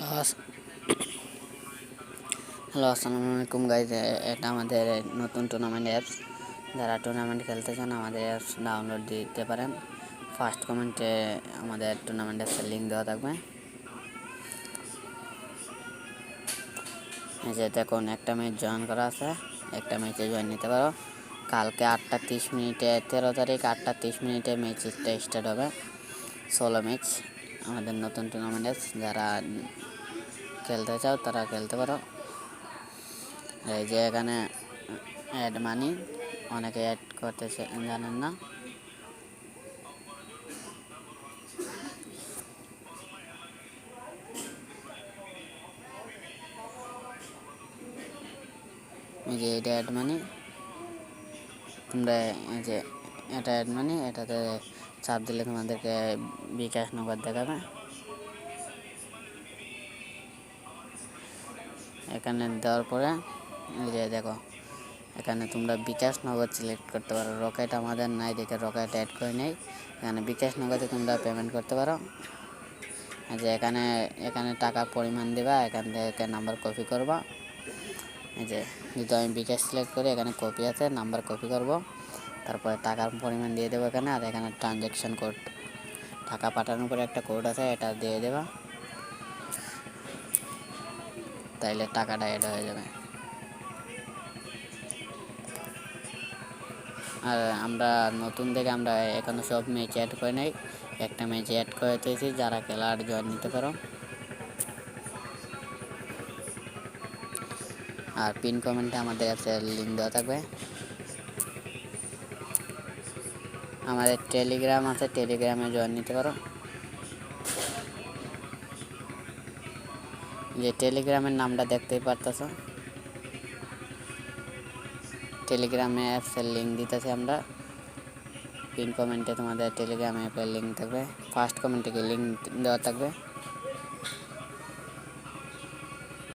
আস- hello, আসসালামু আলাইকুম guys. এটা আমাদের নতুন টুর্নামেন্ট অ্যাপস। যারা টুর্নামেন্ট খেলতে চান আমাদের অ্যাপস ডাউনলোড দিতে পারেন। ফার্স্ট কমেন্টে আমাদের টুর্নামেন্ট অ্যাপসের লিঙ্ক দেওয়া থাকবে। এই যে দেখুন, একটা ম্যাচ জয়েন করা আছে, একটা ম্যাচে জয়েন নিতে পারো। কালকে 8:30 13 তারিখ 8:30 ম্যাচটা স্টার্ট হবে। 16 ম্যাচ আমাদের নতুন টুর্নামেন্ট অ্যাপস। যারা খেলতে চাও তারা খেলতে পারো। এই যে এখানে অ্যাড মানি, অনেকে অ্যাড করতে জানেন না। এই যে এটা অ্যাড মানি, তোমরা এই যে এটা অ্যাড মানি, এটাতে চাপ দিলে তোমাদেরকে বিকাশ নগদ দেখাবে। এখানে দেওয়ার পরে এই যে দেখো, এখানে তোমরা বিকাশ নগদ সিলেক্ট করতে পারো। রকেট আমাদের নাই দেখে রকেট অ্যাড করে নেই। এখানে বিকাশ নগদে তোমরা পেমেন্ট করতে পারো। যে এখানে এখানে টাকা পরিমাণ দেবা, এখান থেকে নাম্বার কপি করবা। এই যে যদি আমি বিকাশ সিলেক্ট করি, এখানে কপি আছে, নাম্বার কপি করব, তারপরে টাকার পরিমাণ দিয়ে দেবো এখানে। আর এখানে ট্রানজ্যাকশন কোড, টাকা পাঠানোর পরে একটা কোড আছে, এটা দিয়ে দেবা, তাইলে টাকাটা অ্যাড হয়ে যাবে। আর আমরা নতুন থেকে আমরা এখনো সব ম্যাচ অ্যাড করে নেই, একটা ম্যাচ অ্যাড করে দিয়েছি। যারা খেলার জয়েন নিতে পারো। আর পিন কমেন্টে আমাদের অ্যাপসের লিঙ্ক দেওয়া থাকবে। আমাদের টেলিগ্রাম আছে, টেলিগ্রামে জয়েন নিতে পারো। যে টেলিগ্রামের নামটা দেখতেই পারতেছো, টেলিগ্রামে অ্যাপসের লিঙ্ক দিতেছি আমরা। পিন কমেন্টে তোমাদের টেলিগ্রাম অ্যাপের লিঙ্ক থাকবে, ফার্স্ট কমেন্টে লিঙ্ক দেওয়া থাকবে।